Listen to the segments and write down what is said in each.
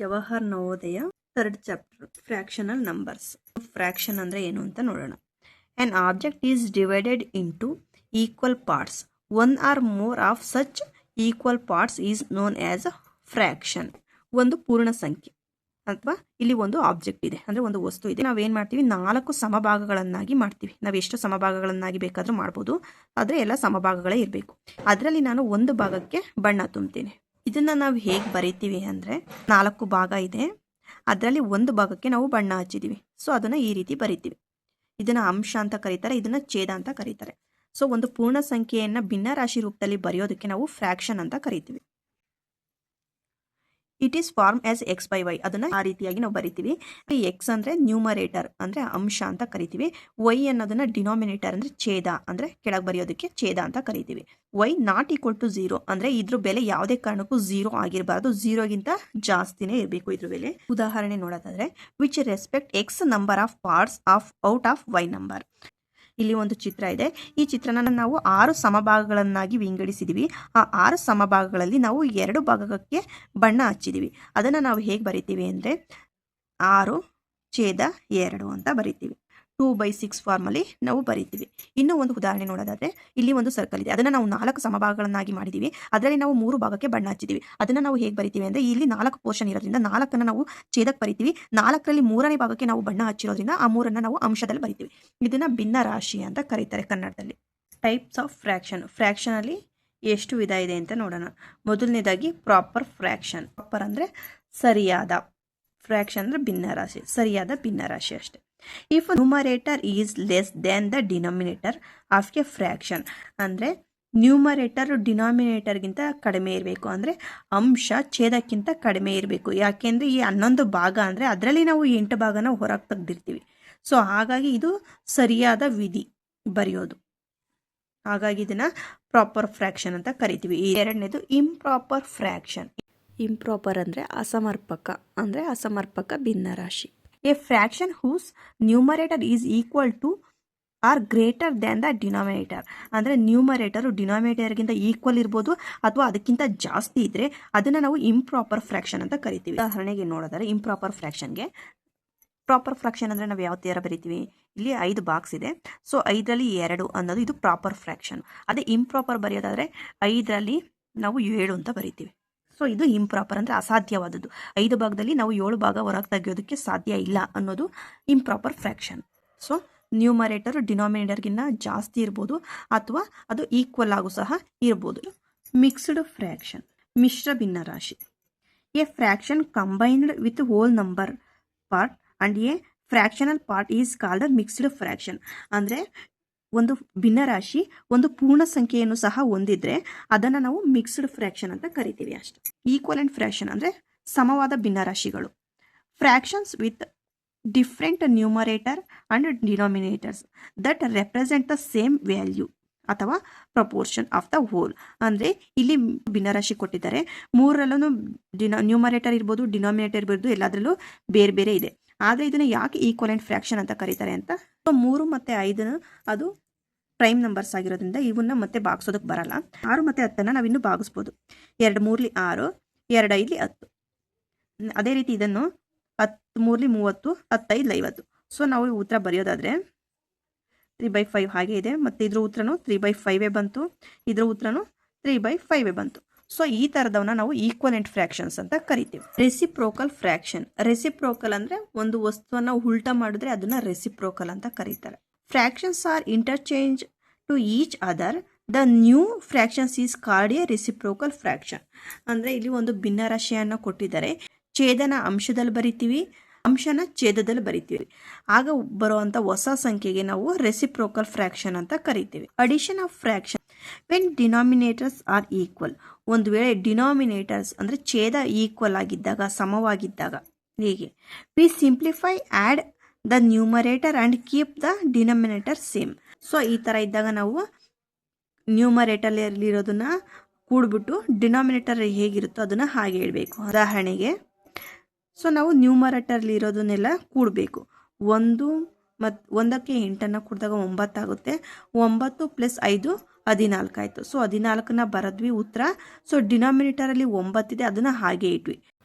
Jawahar Navodaya third chapter fractional numbers. Fraction ಅಂದರೆ ಏನು ಅಂತ ನೋಡೋಣ. An object is divided into equal parts. One or more of such equal parts is known as a fraction. ಒಂದು ಪೂರ್ಣ ಸಂಖ್ಯೆ ಅಥವಾ ಇಲ್ಲಿ ಒಂದು ಆಬ್ಜೆಕ್ಟ್ ಇದೆ ಅಂದರೆ ಒಂದು ವಸ್ತು ಇದೆ. ನಾವೇನು ಮಾಡ್ತೀವಿ, 4 ಸಮಭಾಗಗಳನ್ನಾಗಿ ಮಾಡ್ತೀವಿ. ನಾವು ಎಷ್ಟು ಸಮಭಾಗಗಳನ್ನಾಗಿ ಬೇಕಾದರೂ ಮಾಡ್ಬೋದು, ಆದರೆ ಎಲ್ಲ ಸಮಭಾಗಗಳೇ ಇರಬೇಕು. ಅದರಲ್ಲಿ ನಾನು ಒಂದು ಭಾಗಕ್ಕೆ ಬಣ್ಣ ತುಂಬ್ತೀನಿ. ಇದನ್ನು ನಾವು ಹೇಗೆ ಬರಿತೀವಿ ಅಂದರೆ, 4 ಭಾಗ ಇದೆ, ಅದರಲ್ಲಿ ಒಂದು ಭಾಗಕ್ಕೆ ನಾವು ಬಣ್ಣ ಹಚ್ಚಿದ್ದೀವಿ. ಸೊ ಅದನ್ನು ಈ ರೀತಿ ಬರಿತೀವಿ. ಇದನ್ನು ಅಂಶ ಅಂತ ಕರೀತಾರೆ, ಇದನ್ನು ಛೇದ ಅಂತ ಕರೀತಾರೆ. ಸೊ ಒಂದು ಪೂರ್ಣ ಸಂಖ್ಯೆಯನ್ನು ಭಿನ್ನರಾಶಿ ರೂಪದಲ್ಲಿ ಬರೆಯೋದಕ್ಕೆ ನಾವು ಫ್ರ್ಯಾಕ್ಷನ್ ಅಂತ ಕರಿತೀವಿ. It is form as X by Y. ಅದನ್ನು ಆ ರೀತಿಯಾಗಿ ನಾವು ಬರಿತೀವಿ. ಎಕ್ಸ್ ಅಂದರೆ ನ್ಯೂಮರೇಟರ್ ಅಂದರೆ ಅಂಶ ಅಂತ ಕರಿತೀವಿ. ವೈ ಅನ್ನೋದನ್ನ ಡಿನಾಮಿನೇಟರ್ ಅಂದರೆ ಛೇದ ಅಂದರೆ ಕೆಳಗೆ ಬರೆಯೋದಕ್ಕೆ ಛೇದ ಅಂತ ಕರಿತೀವಿ. ವೈ ನಾಟ್ ಈಕ್ವಲ್ ಟು 0 ಅಂದರೆ ಇದ್ರ ಬೆಲೆ ಯಾವುದೇ ಕಾರಣಕ್ಕೂ 0 ಆಗಿರಬಾರ್ದು, 0ಗಿಂತ ಜಾಸ್ತಿನೇ ಇರಬೇಕು ಇದ್ರ ಬೆಲೆ. ಉದಾಹರಣೆ ನೋಡೋದಾದ್ರೆ, which respect X number of parts of out of Y number. ಇಲ್ಲಿ ಒಂದು ಚಿತ್ರ ಇದೆ. ಈ ಚಿತ್ರನ ನಾವು 6 ಸಮಭಾಗಗಳನ್ನಾಗಿ ವಿಂಗಡಿಸಿದೀವಿ. ಆ 6 ಸಮಭಾಗಗಳಲ್ಲಿ ನಾವು 2 ಭಾಗಕ್ಕೆ ಬಣ್ಣ ಹಚ್ಚಿದೀವಿ. ಅದನ್ನು ನಾವು ಹೇಗೆ ಬರಿತೀವಿ ಅಂದರೆ 6/2 ಅಂತ ಬರಿತೀವಿ. 2/6 ಫಾರ್ಮಲ್ಲಿ ನಾವು ಬರಿತೀವಿ. ಇನ್ನೂ ಒಂದು ಉದಾಹರಣೆ ನೋಡೋದಾದ್ರೆ, ಇಲ್ಲಿ ಒಂದು ಸರ್ಕಲ್ ಇದೆ. ಅದನ್ನು ನಾವು 4 ಸಮಭಾಗಗಳನ್ನಾಗಿ ಮಾಡಿದ್ದೀವಿ. ಅದರಲ್ಲಿ ನಾವು 3 ಭಾಗಕ್ಕೆ ಬಣ್ಣ ಹಚ್ಚಿದ್ದೀವಿ. ಅದನ್ನು ನಾವು ಹೇಗೆ ಬರಿತೀವಿ ಅಂದರೆ, ಇಲ್ಲಿ 4 ಪೋರ್ಷನ್ ಇರೋದ್ರಿಂದ 4ಅನ್ನು ನಾವು ಛೇದಕ್ಕೆ ಬರಿತೀವಿ. 4ರಲ್ಲಿ 3ನೇ ಭಾಗಕ್ಕೆ ನಾವು ಬಣ್ಣ ಹಚ್ಚಿರೋದ್ರಿಂದ ಆ 3ಅನ್ನು ನಾವು ಅಂಶದಲ್ಲಿ ಬರಿತೀವಿ. ಇದನ್ನು ಭಿನ್ನ ರಾಶಿ ಅಂತ ಕರೀತಾರೆ ಕನ್ನಡದಲ್ಲಿ. Types of fraction. ಫ್ರ್ಯಾಕ್ಷನಲ್ಲಿ ಎಷ್ಟು ವಿಧ ಇದೆ ಅಂತ ನೋಡೋಣ. ಮೊದಲನೇದಾಗಿ ಪ್ರಾಪರ್ ಫ್ರ್ಯಾಕ್ಷನ್. ಪ್ರಾಪರ್ ಅಂದರೆ ಸರಿಯಾದ, ಫ್ರ್ಯಾಕ್ಷನ್ ಅಂದರೆ ಭಿನ್ನರಾಶಿ, ಸರಿಯಾದ ಭಿನ್ನರಾಶಿ ಅಷ್ಟೇ. If numerator is less than the denominator of A fraction ಅಂದರೆ ನ್ಯೂಮರೇಟರ್ ಡಿನಾಮಿನೇಟರ್ಗಿಂತ ಕಡಿಮೆ ಇರಬೇಕು, ಅಂದರೆ ಅಂಶ ಛೇದಕ್ಕಿಂತ ಕಡಿಮೆ ಇರಬೇಕು. ಯಾಕೆಂದರೆ ಈ 11 ಭಾಗ ಅಂದರೆ ಅದರಲ್ಲಿ ನಾವು 8 ಭಾಗನ ಹೊರಗೆ ತೆಗೆದಿರ್ತೀವಿ. ಸೊ ಹಾಗಾಗಿ ಇದು ಸರಿಯಾದ ವಿಧಿ ಬರೆಯೋದು. ಹಾಗಾಗಿ ಇದನ್ನು ಪ್ರಾಪರ್ ಫ್ರ್ಯಾಕ್ಷನ್ ಅಂತ ಕರಿತೀವಿ. ಎರಡನೇದು ಇಂಪ್ರಾಪರ್ ಫ್ರ್ಯಾಕ್ಷನ್. ಇಂಪ್ರಾಪರ್ ಅಂದರೆ ಅಸಮರ್ಪಕ ಭಿನ್ನರಾಶಿ. A fraction whose numerator is equal to or greater than the denominator ಅಂದರೆ ನ್ಯೂಮರೇಟರು ಡಿನಾಮಿನೇಟರ್ಗಿಂತ ಈಕ್ವಲ್ ಇರ್ಬೋದು ಅಥವಾ ಅದಕ್ಕಿಂತ ಜಾಸ್ತಿ ಇದ್ದರೆ ಅದನ್ನು ನಾವು ಇಂಪ್ರಾಪರ್ ಫ್ರ್ಯಾಕ್ಷನ್ ಅಂತ ಕರಿತೀವಿ. ಉದಾಹರಣೆಗೆ ನೋಡಿದರೆ, ಇಂಪ್ರಾಪರ್ ಫ್ರ್ಯಾಕ್ಷನ್ಗೆ ಪ್ರಾಪರ್ ಫ್ರ್ಯಾಕ್ಷನ್ ಅಂದರೆ ನಾವು ಯಾವ ಥರ ಬರಿತೀವಿ, ಇಲ್ಲಿ 5 ಬಾಕ್ಸ್ ಇದೆ. ಸೊ 5ರಲ್ಲಿ 2 ಅನ್ನೋದು ಇದು ಪ್ರಾಪರ್ ಫ್ರ್ಯಾಕ್ಷನ್. ಅದೇ ಇಂಪ್ರಾಪರ್ ಬರೆಯೋದಾದರೆ 5ರಲ್ಲಿ ನಾವು 7 ಅಂತ ಬರಿತೀವಿ. ಸೊ ಇದು ಇಂಪ್ರಾಪರ್ ಅಂದರೆ ಅಸಾಧ್ಯವಾದದ್ದು. 5 ಭಾಗದಲ್ಲಿ ನಾವು 7 ಭಾಗ ಹೊರಗೆ ತೆಗೆಯೋದಕ್ಕೆ ಸಾಧ್ಯ ಇಲ್ಲ ಅನ್ನೋದು ಇಂಪ್ರಾಪರ್ ಫ್ರ್ಯಾಕ್ಷನ್. ಸೊ ನ್ಯೂಮರೇಟರ್ ಡಿನಾಮಿನೇಟರ್ಗಿನ್ನ ಜಾಸ್ತಿ ಇರ್ಬೋದು ಅಥವಾ ಅದು ಈಕ್ವಲ್ ಆಗು ಸಹ ಇರ್ಬೋದು. ಮಿಕ್ಸ್ಡ್ ಫ್ರ್ಯಾಕ್ಷನ್, ಮಿಶ್ರ ಭಿನ್ನರಾಶಿ. A fraction combined with whole number part and a fractional part is called mixed fraction. ಅಂದರೆ ಒಂದು ಭಿನ್ನರಾಶಿ ಒಂದು ಪೂರ್ಣ ಸಂಖ್ಯೆಯನ್ನು ಸಹ ಹೊಂದಿದ್ರೆ ಅದನ್ನು ನಾವು ಮಿಕ್ಸ್ಡ್ ಫ್ರ್ಯಾಕ್ಷನ್ ಅಂತ ಕರಿತೀವಿ ಅಷ್ಟೇ. ಈಕ್ವಲೆಂಟ್ ಫ್ರ್ಯಾಕ್ಷನ್ ಅಂದರೆ ಸಮವಾದ ಭಿನ್ನರಾಶಿಗಳು. Fractions with different numerator and denominators that represent the same value ಅಥವಾ ಪ್ರಪೋರ್ಷನ್ ಆಫ್ ದ ಹೋಲ್. ಅಂದರೆ ಇಲ್ಲಿ ಭಿನ್ನರಾಶಿ ಕೊಟ್ಟಿದ್ದಾರೆ, 3ರಲ್ಲೂ ನ್ಯೂಮರೇಟರ್ ಇರ್ಬೋದು, ಡಿನಾಮಿನೇಟರ್ ಇರ್ಬೋದು, ಎಲ್ಲದರಲ್ಲೂ ಬೇರೆ ಬೇರೆ ಇದೆ. ಆದರೆ ಇದನ್ನು ಯಾಕೆ ಈಕ್ವಲೆಂಟ್ ಫ್ರ್ಯಾಕ್ಷನ್ ಅಂತ ಕರೀತಾರೆ ಅಂತ, 3 ಮತ್ತು 5 ಅದು ಪ್ರೈಮ್ ನಂಬರ್ಸ್ ಆಗಿರೋದ್ರಿಂದ ಇವನ್ನ ಮತ್ತೆ ಭಾಗಿಸೋದಕ್ಕೆ ಬರಲ್ಲ. 6 ಮತ್ತು 10 ನಾವು ಇನ್ನೂ ಭಾಗಿಸ್ಬೋದು. 2 3ಲಿ 6, 2 5ಲಿ 10. ಅದೇ ರೀತಿ ಇದನ್ನು 10 3ಲಿ 30, 10 5ಲಿ 50. ಸೊ ನಾವು ಉತ್ತರ ಬರೆಯೋದಾದರೆ 3/5 ಹಾಗೆ ಇದೆ. ಮತ್ತು ಇದ್ರ ಉತ್ತರನೂ 3/5 ಬಂತು, ಇದ್ರ ಉತ್ತರನೂ 3/5 ಬಂತು. ಸೊ ಈ ಥರದವನ್ನ ನಾವು ಈಕ್ವಲೆಂಟ್ ಫ್ರ್ಯಾಕ್ಷನ್ಸ್ ಅಂತ ಕರಿತೀವಿ. Reciprocal fraction. ರೆಸಿಪ್ರೋಕಲ್ ಅಂದರೆ ಒಂದು ವಸ್ತುವನ್ನು ಉಲ್ಟಾ ಮಾಡಿದ್ರೆ ಅದನ್ನು ರೆಸಿಪ್ರೋಕಲ್ ಅಂತ ಕರೀತಾರೆ. Fractions are interchange to each other. The new fractions is called a reciprocal fraction. ಅಂದರೆ ಇಲ್ಲಿ ಒಂದು ಭಿನ್ನರಾಶಿಯನ್ನು ಕೊಟ್ಟಿದ್ದಾರೆ, ಛೇದನ ಅಂಶದಲ್ಲಿ ಬರಿತೀವಿ, ಅಂಶನ ಛೇದದಲ್ಲಿ ಬರಿತೀವಿ. ಆಗ ಬರುವಂಥ ಹೊಸ ಸಂಖ್ಯೆಗೆ ನಾವು ರೆಸಿಪ್ರೋಕಲ್ ಫ್ರ್ಯಾಕ್ಷನ್ ಅಂತ ಕರಿತೀವಿ. Addition of fraction when denominators are equal. ಒಂದು ವೇಳೆ ಡಿನಾಮಿನೇಟರ್ಸ್ ಅಂದರೆ ಛೇದ ಈಕ್ವಲ್ ಆಗಿದ್ದಾಗ, ಸಮವಾಗಿದ್ದಾಗ. ಹೀಗೆ we simplify add the numerator and keep the denominator same. So ಈ ಥರ ಇದ್ದಾಗ ನಾವು ನ್ಯೂಮರೇಟರ್ಲಿರೋದನ್ನ ಕೂಡ್ಬಿಟ್ಟು ಡಿನಾಮಿನೇಟರ್ ಹೇಗಿರುತ್ತೋ ಅದನ್ನು ಹಾಗೆ ಹೇಳಬೇಕು. ಉದಾಹರಣೆಗೆ, ಸೊ ನಾವು ನ್ಯೂಮರೇಟರ್ಲಿ ಇರೋದನ್ನೆಲ್ಲ ಕೂಡಬೇಕು. 1 ಮತ್ತು 1ಕ್ಕೆ 8 ಕೂಡಿದಾಗ 9 ಆಗುತ್ತೆ. 9 + 5 14 ಆಯಿತು. ಸೊ 14ನ ಬರೆದ್ವಿ ಉತ್ತರ. ಸೊ ಡಿನಾಮಿನೇಟರಲ್ಲಿ 9 ಇದೆ, ಅದನ್ನು ಹಾಗೆ ಇಟ್ವಿ.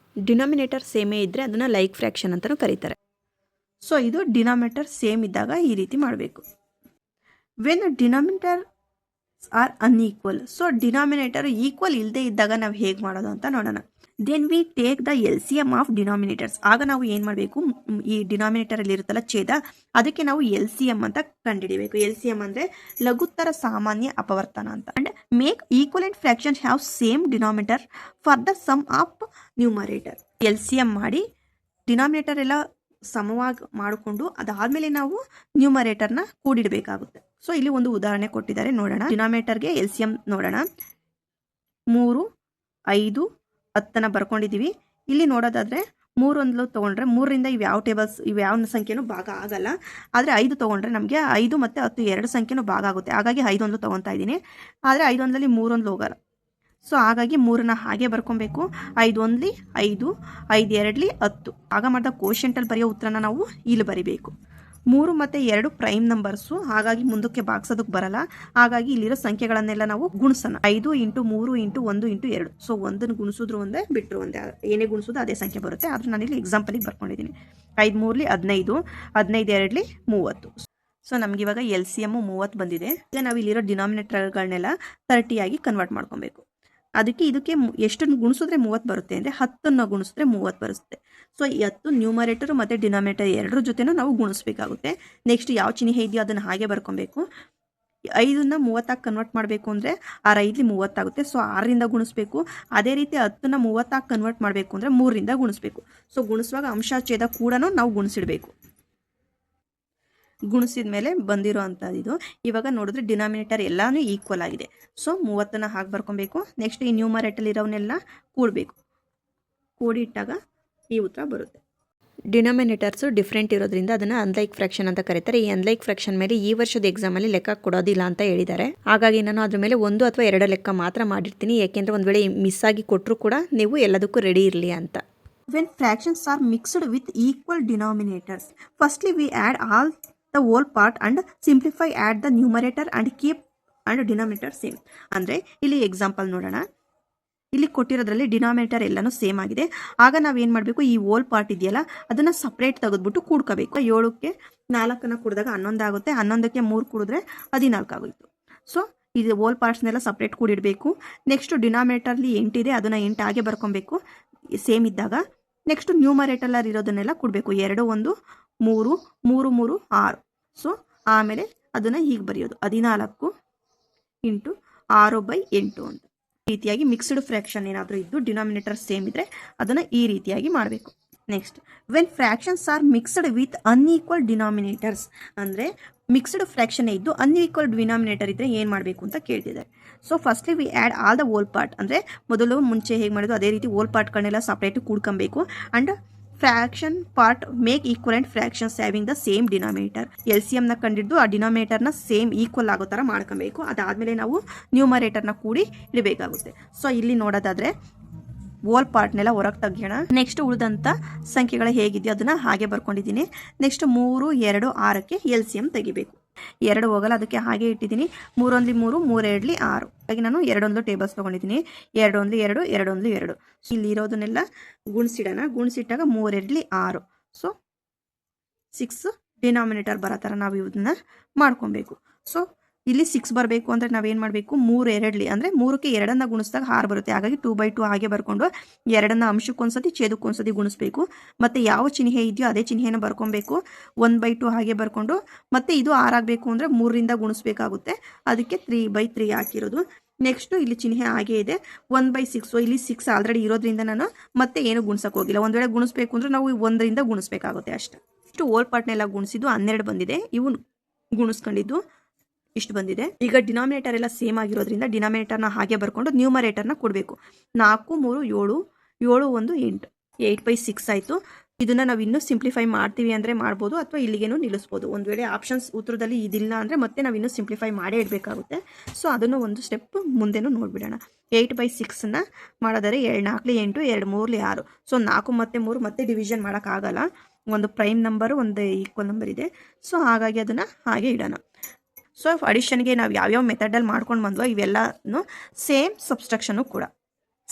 ಡಿನಾಮಿನೇಟರ್ ಸೇಮೇ ಇದ್ದರೆ ಅದನ್ನು ಲೈಕ್ ಫ್ರ್ಯಾಕ್ಷನ್ ಅಂತಲೂ ಕರೀತಾರೆ. ಸೊ ಇದು ಡಿನಾಮಿನೇಟರ್ ಸೇಮ್ ಇದ್ದಾಗ ಈ ರೀತಿ ಮಾಡಬೇಕು. When denominator are unequal, so denominator equal ಇಲ್ಲದೆ ಇದ್ದಾಗ ನಾವು ಹೇಗೆ ಮಾಡೋದು ಅಂತ ನೋಡೋಣ. Then we take the LCM of denominators. ಆಗ ನಾವು ಏನು ಮಾಡಬೇಕು, ಈ ಡಿನಾಮಿನೇಟರಲ್ಲಿ ಇರುತ್ತಲ್ಲ ಛೇದ, ಅದಕ್ಕೆ ನಾವು LCM ಅಂತ ಕಂಡುಹಿಡಿಯಬೇಕು. LCM ಅಂದರೆ ಲಘುತ್ತರ ಸಾಮಾನ್ಯ ಅಪವರ್ತನ ಅಂತ. And make equivalent fraction have same denominator for the sum of numerator. LCM ಮಾಡಿ ಡಿನಾಮಿನೇಟರ್ ಎಲ್ಲ ಸಮವಾಗಿ ಮಾಡಿಕೊಂಡು ಅದಾದಮೇಲೆ ನಾವು ನ್ಯೂಮರೇಟರ್ನ ಕೂಡಿಡಬೇಕಾಗುತ್ತೆ. ಸೊ ಇಲ್ಲಿ ಒಂದು ಉದಾಹರಣೆ ಕೊಟ್ಟಿದ್ದಾರೆ, ನೋಡೋಣ. ಡಿನಾಮಿನೇಟರ್ಗೆ LCM ನೋಡೋಣ. 3, 5, 10 ಬರ್ಕೊಂಡಿದ್ದೀವಿ. ಇಲ್ಲಿ ನೋಡೋದಾದರೆ 3 ತೊಗೊಂಡ್ರೆ 3ರಿಂದ ಇವ್ಯಾವ ಸಂಖ್ಯೆನೂ ಭಾಗ ಆಗಲ್ಲ. ಆದರೆ 5 ತೊಗೊಂಡ್ರೆ ನಮಗೆ 5 ಮತ್ತು 10 ಎರಡು ಸಂಖ್ಯೆನೂ ಭಾಗ ಆಗುತ್ತೆ. ಹಾಗಾಗಿ 5 ತೊಗೊತಾ ಇದ್ದೀನಿ. ಆದರೆ 5 3 ಹೋಗಲ್ಲ. ಸೊ ಹಾಗಾಗಿ 3ನ ಹಾಗೆ ಬರ್ಕೊಬೇಕು. 5 1 5, 5 2 10. ಆಗ ಮಾಡಿದ ಕೋಶೆಂಟಲ್ಲಿ ಬರೆಯೋ ಉತ್ತರನ ನಾವು ಇಲ್ಲಿ ಬರಿಬೇಕು. 3 ಮತ್ತು 2 ಪ್ರೈಮ್ ನಂಬರ್ಸು, ಹಾಗಾಗಿ ಮುಂದಕ್ಕೆ ಭಾಗಿಸೋದಕ್ಕೆ ಬರಲ್ಲ. ಹಾಗಾಗಿ ಇಲ್ಲಿರೋ ಸಂಖ್ಯೆಗಳನ್ನೆಲ್ಲ ನಾವು ಗುಣಿಸೋಣ. 5 × 3 × 1 × 2. ಸೊ 1 ಗುಣಿಸಿದ್ರು ಒಂದೇ, ಬಿಟ್ಟರು ಒಂದೇ, ಏನೇ ಗುಣಿಸೋದು ಅದೇ ಸಂಖ್ಯೆ ಬರುತ್ತೆ. ಆದರೂ ನಾನು ಇಲ್ಲಿ ಎಕ್ಸಾಂಪಲಿಗೆ ಬರ್ಕೊಂಡಿದ್ದೀನಿ. 5 3 15, 15 2 30. ಸೊ ನಮ್ಗೆ ಇವಾಗ LCM 30 ಬಂದಿದೆ. ಈಗ ನಾವು ಇಲ್ಲಿರೋ ಡಿನಾಮಿನೇಟರ್ಗಳನ್ನೆಲ್ಲ 30 ಆಗಿ ಕನ್ವರ್ಟ್ ಮಾಡ್ಕೊಬೇಕು. ಅದಕ್ಕೆ ಇದಕ್ಕೆ ಎಷ್ಟನ್ನು ಗುಣಿಸಿದ್ರೆ 30 ಬರುತ್ತೆ ಅಂದರೆ 10ನ್ನು ಗುಣಿಸಿದ್ರೆ 30 ಬರುತ್ತೆ. ಸೊ ಈ 10 ನ್ಯೂಮರೇಟರ್ ಮತ್ತು ಡಿನಾಮಿನೇಟರ್ ಎರಡರ ಜೊತೆನೂ ನಾವು ಗುಣಿಸ್ಬೇಕಾಗುತ್ತೆ. ನೆಕ್ಸ್ಟ್ ಯಾವ ಚಿಹ್ನೆ ಇದೆಯೋ ಅದನ್ನು ಹಾಗೆ ಬರ್ಕೊಬೇಕು. 5ನ್ನ 30 ಕನ್ವರ್ಟ್ ಮಾಡಬೇಕು ಅಂದರೆ 6 5 30 ಆಗುತ್ತೆ. ಸೊ 6ರಿಂದ ಗುಣಿಸ್ಬೇಕು. ಅದೇ ರೀತಿ 10ನ್ನ 30 ಕನ್ವರ್ಟ್ ಮಾಡಬೇಕು ಅಂದರೆ 3ರಿಂದ ಗುಣಿಸ್ಬೇಕು. ಸೊ ಗುಣಿಸುವಾಗ ಅಂಶ ಛೇದ ಕೂಡ ನಾವು ಗುಣಿಸಿಡಬೇಕು. ಗುಣಿಸಿದ ಮೇಲೆ ಬಂದಿರೋ ಅಂಥದ್ದು ಇದು. ಇವಾಗ ನೋಡಿದ್ರೆ ಡಿನಾಮಿನೇಟರ್ ಎಲ್ಲಾನು ಈಕ್ವಲ್ ಆಗಿದೆ. ಸೊ 30ನ್ನ ಹಾಗೆ ಬರ್ಕೊಬೇಕು. ನೆಕ್ಸ್ಟ್ ಈ ನ್ಯೂಮರೇಟರ್ ಇರೋವನ್ನೆಲ್ಲ ಕೂಡಬೇಕು. ಕೂಡಿ ಇಟ್ಟಾಗ ಈ ಉತ್ತರ ಬರುತ್ತೆ. ಡಿನಾಮಿನೇಟರ್ಸು ಡಿಫ್ರೆಂಟ್ ಇರೋದ್ರಿಂದ ಅದನ್ನು ಅನ್ಲೈಕ್ ಫ್ರ್ಯಾಕ್ಷನ್ ಅಂತ ಕರೀತಾರೆ. ಈ ಅನ್ಲೈಕ್ ಫ್ರ್ಯಾಕ್ಷನ್ ಮೇಲೆ ಈ ವರ್ಷದ ಎಕ್ಸಾಮಲ್ಲಿ ಲೆಕ್ಕ ಕೊಡೋದಿಲ್ಲ ಅಂತ ಹೇಳಿದ್ದಾರೆ. ಹಾಗಾಗಿ ನಾನು ಅದ್ರ ಮೇಲೆ 1 ಅಥವಾ 2 ಲೆಕ್ಕ ಮಾತ್ರ ಮಾಡಿರ್ತೀನಿ. ಯಾಕೆಂದರೆ ಒಂದು ವೇಳೆ ಮಿಸ್ ಆಗಿ ಕೊಟ್ಟರು ಕೂಡ ನೀವು ಎಲ್ಲದಕ್ಕೂ ರೆಡಿ ಇರಲಿ ಅಂತ. When fractions are mixed with equal denominators, firstly we add all the whole part and simplify, add the numerator and keep and denominator same. ಅಂದರೆ ಇಲ್ಲಿ ಎಕ್ಸಾಂಪಲ್ ನೋಡೋಣ. ಇಲ್ಲಿ ಕೊಟ್ಟಿರೋದ್ರಲ್ಲಿ ಡಿನಾಮಿನೇಟರ್ ಎಲ್ಲನೂ ಸೇಮ್ ಆಗಿದೆ. ಆಗ ನಾವೇನು ಮಾಡಬೇಕು, ಈ ಹೋಲ್ ಪಾರ್ಟ್ ಇದೆಯಲ್ಲ ಅದನ್ನು ಸಪ್ರೇಟ್ ತೆಗೆದ್ಬಿಟ್ಟು ಕೂಡ್ಕೋಬೇಕು. 7ಕ್ಕೆ 4ನ್ನು ಕೂಡಿದಾಗ 11 ಆಗುತ್ತೆ. 11ಕ್ಕೆ 3 ಕೂಡಿದ್ರೆ 14 ಆಗೋಯ್ತು. ಸೊ ಇದು ಹೋಲ್ ಪಾರ್ಟ್ಸ್ನೆಲ್ಲ ಸಪ್ರೇಟ್ ಕೂಡಿಡಬೇಕು. ನೆಕ್ಸ್ಟ್ ಡಿನಾಮಿನೇಟರ್ಲಿ 8 ಇದೆ, ಅದನ್ನು 8 ಹಾಗೆ ಬರ್ಕೊಬೇಕು ಸೇಮ್ ಇದ್ದಾಗ. ನೆಕ್ಸ್ಟ್ ನ್ಯೂಮರೇಟರ್ ಇರೋದನ್ನೆಲ್ಲ ಕೊಡಬೇಕು. 2 1 3 3 3 6. ಸೊ ಆಮೇಲೆ ಅದನ್ನು ಹೀಗೆ ಬರೆಯೋದು 14 × 6/8 ಅಂತ. ಈ ರೀತಿಯಾಗಿ ಮಿಕ್ಸ್ಡ್ ಫ್ರ್ಯಾಕ್ಷನ್ ಏನಾದರೂ ಇದ್ದು ಡಿನಾಮಿನೇಟರ್ ಸೇಮ್ ಇದ್ದರೆ ಅದನ್ನು ಈ ರೀತಿಯಾಗಿ ಮಾಡಬೇಕು. Next when fractions are mixed with unequal denominators, ಅಂದರೆ ಮಿಕ್ಸ್ಡ್ ಫ್ರ್ಯಾಕ್ಷನ್ ಇದ್ದು ಅನ್ಈಕ್ವಲ್ ಡಿನಾಮಿನೇಟರ್ ಇದ್ದರೆ ಏನು ಮಾಡಬೇಕು ಅಂತ ಕೇಳ್ತಿದ್ದಾರೆ. So firstly we add all the whole part, ಅಂದರೆ ಮೊದಲು ಮುಂಚೆ ಹೇಗೆ ಮಾಡೋದು ಅದೇ ರೀತಿ ಹೋಲ್ ಪಾರ್ಟ್ಗಳನ್ನೆಲ್ಲ ಸಪ್ರೇಟ್ ಕೂಡ್ಕೊಬೇಕು. And fraction part make equivalent fractions having the same denominator. LCMನ ಕಂಡಿದ್ದು ಆ ಡಿನಾಮಿನೇಟರ್ನ ಸೇಮ್ ಈಕ್ವಲ್ ಆಗೋ ಥರ ಮಾಡ್ಕೊಬೇಕು. ಅದಾದಮೇಲೆ ನಾವು ನ್ಯೂಮರೇಟರ್ನ ಕೂಡಿ ಇಡಬೇಕಾಗುತ್ತೆ. ಸೊ ಇಲ್ಲಿ ನೋಡೋದಾದರೆ ಹೋಲ್ ಪಾರ್ಟ್ನೆಲ್ಲ ಹೊರಗೆ ತೆಗಿಯೋಣ. ನೆಕ್ಸ್ಟ್ ಉಳಿದಂಥ ಸಂಖ್ಯೆಗಳು ಹೇಗಿದೆಯೋ ಅದನ್ನು ಹಾಗೆ ಬರ್ಕೊಂಡಿದ್ದೀನಿ. ನೆಕ್ಸ್ಟ್ 3 2 6ಕ್ಕೆ LCM ತೆಗಿಬೇಕು. 2 ಹೋಗಲ್ಲ, ಅದಕ್ಕೆ ಹಾಗೆ ಇಟ್ಟಿದ್ದೀನಿ. 3 1 3 3 2 6. ಹಾಗೆ ನಾನು 2 1 ಟೇಬಲ್ಸ್ ತೊಗೊಂಡಿದ್ದೀನಿ. 2 1 2 2 1 2. ಇಲ್ಲಿ ಇರೋದನ್ನೆಲ್ಲ ಗುಣಿಸಿಡೋಣ. ಗುಣಿಸಿಟ್ಟಾಗ 3 2 6. ಸೊ 6 ಡಿನಾಮಿನೇಟರ್ ಬರೋ ಥರ ನಾವು ಇದನ್ನ ಮಾಡ್ಕೊಬೇಕು. ಸೊ ಇಲ್ಲಿ 6 ಬರಬೇಕು ಅಂದರೆ ನಾವೇನು ಮಾಡಬೇಕು, 3 2 ಅಂದರೆ 3ಕ್ಕೆ 2ನ್ನು ಗುಣಿಸಿದಾಗ 6 ಬರುತ್ತೆ. ಹಾಗಾಗಿ 2/2 ಹಾಗೆ ಬರ್ಕೊಂಡು 2ನ್ನು ಅಂಶಕ್ಕೊಂದ್ಸತಿ ಛೇದಕ್ಕೊಂದ್ಸತಿ ಗುಣಿಸ್ಬೇಕು. ಮತ್ತು ಯಾವ ಚಿಹ್ನೆ ಇದೆಯೋ ಅದೇ ಚಿಹ್ನೆಯನ್ನು ಬರ್ಕೊಬೇಕು. 1/2 ಹಾಗೆ ಬರ್ಕೊಂಡು ಮತ್ತೆ ಇದು 6 ಆಗಬೇಕು ಅಂದರೆ 3ರಿಂದ ಗುಣಿಸ್ಬೇಕಾಗುತ್ತೆ. ಅದಕ್ಕೆ 3/3 ಹಾಕಿರೋದು. ನೆಕ್ಸ್ಟು ಇಲ್ಲಿ ಚಿಹ್ನೆ ಹಾಗೆ ಇದೆ 1/6. ಇಲ್ಲಿ 6 ಆಲ್ರೆಡಿ ಇರೋದ್ರಿಂದ ನಾನು ಮತ್ತೆ ಏನು ಗುಣಿಸೋಕೆ ಹೋಗಿಲ್ಲ. ಒಂದು ವೇಳೆ ಗುಣಿಸ್ಬೇಕು ಅಂದರೆ ನಾವು 1ರಿಂದ ಗುಣಿಸ್ಬೇಕಾಗುತ್ತೆ ಅಷ್ಟೇ. ಇಷ್ಟು ಹೋಲ್ ಪಾರ್ಟ್ನೆಲ್ಲ ಗುಣಿಸಿದ್ದು 12 ಬಂದಿದೆ. ಇವು ಗುಣಿಸ್ಕೊಂಡಿದ್ದು ಇಷ್ಟು ಬಂದಿದೆ. ಈಗ ಡಿನಾಮಿನೇಟರ್ ಎಲ್ಲ ಸೇಮ್ ಆಗಿರೋದ್ರಿಂದ ಡಿನಾಮಿನೇಟರ್ನ ಹಾಗೆ ಬರ್ಕೊಂಡು ನ್ಯೂಮರೇಟರ್ನ ಕೊಡಬೇಕು. 4 3 7 7 1 8 8/6 ಆಯಿತು. ಇದನ್ನು ನಾವು ಇನ್ನೂ ಸಿಂಪ್ಲಿಫೈ ಮಾಡ್ತೀವಿ ಅಂದರೆ ಮಾಡ್ಬೋದು, ಅಥವಾ ಇಲ್ಲಿಗೇನು ನಿಲ್ಲಿಸ್ಬೋದು. ಒಂದು ವೇಳೆ ಆಪ್ಷನ್ಸ್ ಉತ್ತರದಲ್ಲಿ ಇದಿಲ್ಲ ಅಂದರೆ ಮತ್ತೆ ನಾವು ಇನ್ನೂ ಸಿಂಪ್ಲಿಫೈ ಮಾಡೇ ಇಡಬೇಕಾಗುತ್ತೆ. ಸೊ ಅದನ್ನು ಒಂದು ಸ್ಟೆಪ್ ಮುಂದೆನೂ ನೋಡಿಬಿಡೋಣ. 8/6ನ್ನ ಮಾಡೋದಾದರೆ 2 4 8 2 3 6. ಸೊ 4 ಮತ್ತು 3 ಮತ್ತೆ ಡಿವಿಷನ್ ಮಾಡೋಕ್ಕಾಗಲ್ಲ. ಒಂದು ಪ್ರೈಮ್ ನಂಬರು ಒಂದು ಈಕ್ವಲ್ ನಂಬರ್ ಇದೆ. ಸೊ ಹಾಗಾಗಿ ಅದನ್ನು ಹಾಗೆ ಇಡೋಣ. ಸೊ ಅಡಿಷನ್ಗೆ ನಾವು ಯಾವ್ಯಾವ ಮೆಥಡಲ್ಲಿ ಮಾಡ್ಕೊಂಡು ಬಂದ್ವೋ ಇವೆಲ್ಲನೂ ಸೇಮ್ ಸಬ್ಸ್ಟ್ರಕ್ಷನು ಕೂಡ.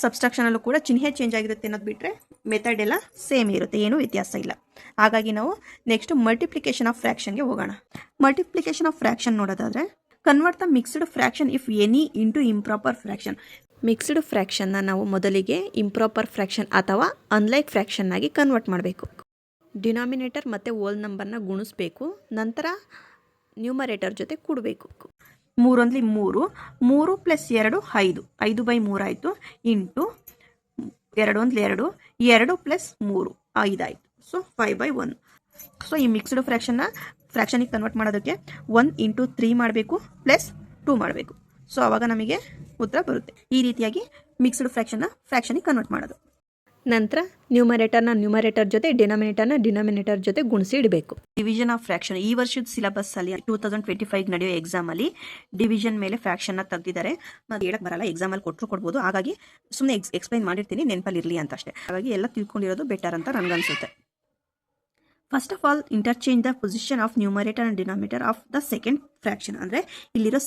ಸಬ್ಸ್ಟ್ರಾಕ್ಷನಲ್ಲೂ ಕೂಡ ಚಿಹ್ನೆ ಚೇಂಜ್ ಆಗಿರುತ್ತೆ ಅನ್ನೋದು ಬಿಟ್ಟರೆ ಮೆಥಡ್ ಎಲ್ಲ ಸೇಮ್ ಇರುತ್ತೆ, ಏನೂ ವ್ಯತ್ಯಾಸ ಇಲ್ಲ. ಹಾಗಾಗಿ ನಾವು ನೆಕ್ಸ್ಟ್ ಮಲ್ಟಿಪ್ಲಿಕೇಶನ್ ಆಫ್ ಫ್ರ್ಯಾಕ್ಷನ್ಗೆ ಹೋಗೋಣ. ಮಲ್ಟಿಪ್ಲಿಕೇಶನ್ ಆಫ್ ಫ್ರ್ಯಾಕ್ಷನ್ ನೋಡೋದಾದರೆ convert the mixed fraction if any into improper fraction. Mixed ಫ್ರ್ಯಾಕ್ಷನ್ನ ನಾವು ಮೊದಲಿಗೆ ಇಂಪ್ರಾಪರ್ ಫ್ರ್ಯಾಕ್ಷನ್ ಅಥವಾ ಅನ್ಲೈಕ್ ಫ್ರ್ಯಾಕ್ಷನ್ನಾಗಿ ಕನ್ವರ್ಟ್ ಮಾಡಬೇಕು. ಡಿನಾಮಿನೇಟರ್ ಮತ್ತು ಹೋಲ್ ನಂಬರ್ನ ಗುಣಿಸ್ಬೇಕು, ನಂತರ ನ್ಯೂಮರೇಟರ್ ಜೊತೆ ಕೂಡಬೇಕು. 3 × 3 3 + 2 5 5/3 ಆಯಿತು, ಇಂಟು 2 × 2 2 + 3 5 ಆಯಿತು. ಸೊ 5/1. ಸೊ ಈ ಮಿಕ್ಸ್ಡ್ ಫ್ರ್ಯಾಕ್ಷನಿಗೆ ಕನ್ವರ್ಟ್ ಮಾಡೋದಕ್ಕೆ 1 × 3 ಮಾಡಬೇಕು ಪ್ಲಸ್ 2 ಮಾಡಬೇಕು. ಸೊ ಆವಾಗ ನಮಗೆ ಉತ್ತರ ಬರುತ್ತೆ. ಈ ರೀತಿಯಾಗಿ ಮಿಕ್ಸ್ಡ್ ಫ್ರ್ಯಾಕ್ಷನಿಗೆ ಕನ್ವರ್ಟ್ ಮಾಡೋದು. ನಂತರ ನ್ಯೂಮರೇಟರ್ ಜೊತೆ ಡಿನಾಮಿನೇಟರ್ ಜೊತೆ ಗುಣಿಸಿ ಇಡಬೇಕು. ಡಿವಿಷನ್ ಆಫ್ ಫ್ರ್ಯಾಕ್ಷನ್ ಈ ವರ್ಷದ ಸಿಲೆಬಸ್ಸಲ್ಲಿ 2025 ನಡೆಯೋ ಎಕ್ಸಾಮಲ್ಲಿ ಡಿವಿಷನ್ ಮೇಲೆ ಫ್ರ್ಯಾಕ್ಷನ್ನ ತೆಗೆದಿದ್ದಾರೆ. ಅದು ಹೇಳಕ್ಕೆ ಬರಲ್ಲ, ಎಕ್ಸಾಮಲ್ಲಿ ಕೊಡ್ಬೋದು. ಹಾಗಾಗಿ ಸುಮ್ಮನೆ ಎಕ್ಸ್ಪ್ಲೈನ್ ಮಾಡಿರ್ತೀನಿ, ನೆನಪಲ್ಲಿ ಇರಲಿ ಅಂತ ಅಷ್ಟೇ. ಹಾಗಾಗಿ ಎಲ್ಲ ತಿಳ್ಕೊಂಡಿರೋದು ಬೆಟರ್ ಅಂತ ನನಗನ್ಸುತ್ತೆ. First of all interchange the position of numerator and denominator of the second fraction. ಅಂದರೆ ಇಲ್ಲಿರೋ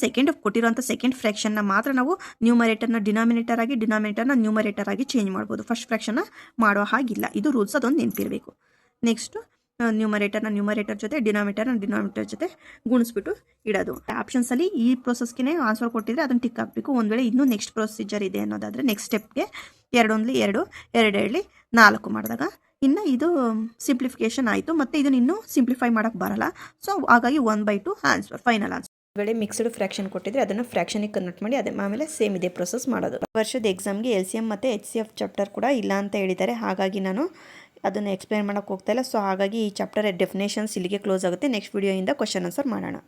ಕೊಟ್ಟಿರೋಂಥ ಸೆಕೆಂಡ್ ಫ್ರ್ಯಾಕ್ಷನ್ನ ಮಾತ್ರ ನಾವು ನ್ಯೂಮರೇಟರ್ನ ಡಿನಾಮಿನೇಟರ್ನ ನ್ಯೂಮರೇಟರ್ ಆಗಿ ಚೇಂಜ್ ಮಾಡ್ಬೋದು. ಫಸ್ಟ್ ಫ್ರ್ಯಾಕ್ಷನ್ನ ಮಾಡೋ ಹಾಗಿಲ್ಲ. ಇದು ರೂಲ್ಸ್, ಅದೊಂದು ನೆನಪಿರಬೇಕು. ನೆಕ್ಸ್ಟು ನ್ಯೂಮರೇಟರ್ ಜೊತೆ ಡಿನಾಮಿನೇಟರ್ ಜೊತೆ ಗುಣಿಸ್ಬಿಟ್ಟು ಇಡೋದು. ಆಪ್ಷನ್ಸಲ್ಲಿ ಈ ಪ್ರೋಸೆಸ್ಗೆ ಆನ್ಸರ್ ಕೊಟ್ಟಿದ್ರೆ ಅದನ್ನು ಟಿಕ್ ಹಾಕಬೇಕು. ಒಂದು ವೇಳೆ ಇನ್ನೂ ನೆಕ್ಸ್ಟ್ ಪ್ರೊಸೀಜರ್ ಇದೆ ಅನ್ನೋದಾದರೆ ನೆಕ್ಸ್ಟ್ ಸ್ಟೆಪ್ಗೆ 2 × 2 2 × 4 ಮಾಡಿದಾಗ ಇನ್ನು ಇದು ಸಿಂಪ್ಲಿಫಿಕೇಶನ್ ಆಯಿತು. ಮತ್ತು ಇದನ್ನು ಇನ್ನೂ ಸಿಂಪ್ಲಿಫೈ ಮಾಡೋಕ್ಕೆ ಬರಲ್ಲ. ಸೊ ಹಾಗಾಗಿ 1/2 ಆನ್ಸರ್, ಫೈನಲ್ ಆನ್ಸರ್. ವೇಳೆ ಮಿಕ್ಸ್ಡ್ ಫ್ರ್ಯಾಕ್ಷನ್ ಕೊಟ್ಟಿದ್ರೆ ಅದನ್ನು ಫ್ರ್ಯಾಕ್ಷನಿಗೆ ಕನ್ವರ್ಟ್ ಮಾಡಿ ಆಮೇಲೆ ಸೇಮ್ ಇದೆ ಪ್ರೊಸೆಸ್ ಮಾಡೋದು. ವರ್ಷದ ಎಕ್ಸಾಮ್ಗೆ LCM ಮತ್ತು HCF ಚಾಪ್ಟರ್ ಕೂಡ ಇಲ್ಲ ಅಂತ ಹೇಳಿದ್ದಾರೆ. ಹಾಗಾಗಿ ನಾನು ಅದನ್ನು ಎಕ್ಸ್ಪ್ಲೈನ್ ಮಾಡೋಕ್ಕೆ ಹೋಗ್ತಾ ಇಲ್ಲ. ಸೊ ಹಾಗಾಗಿ ಈ ಚಾಪ್ಟರ್ ಡೆಫಿನೇಷನ್ಸ್ ಇಲ್ಲಿಗೆ ಕ್ಲೋಸ್ ಆಗುತ್ತೆ. ನೆಕ್ಸ್ಟ್ ವಿಡಿಯೋಯಿಂದ ಕ್ವಶನ್ ಆನ್ಸರ್ ಮಾಡೋಣ.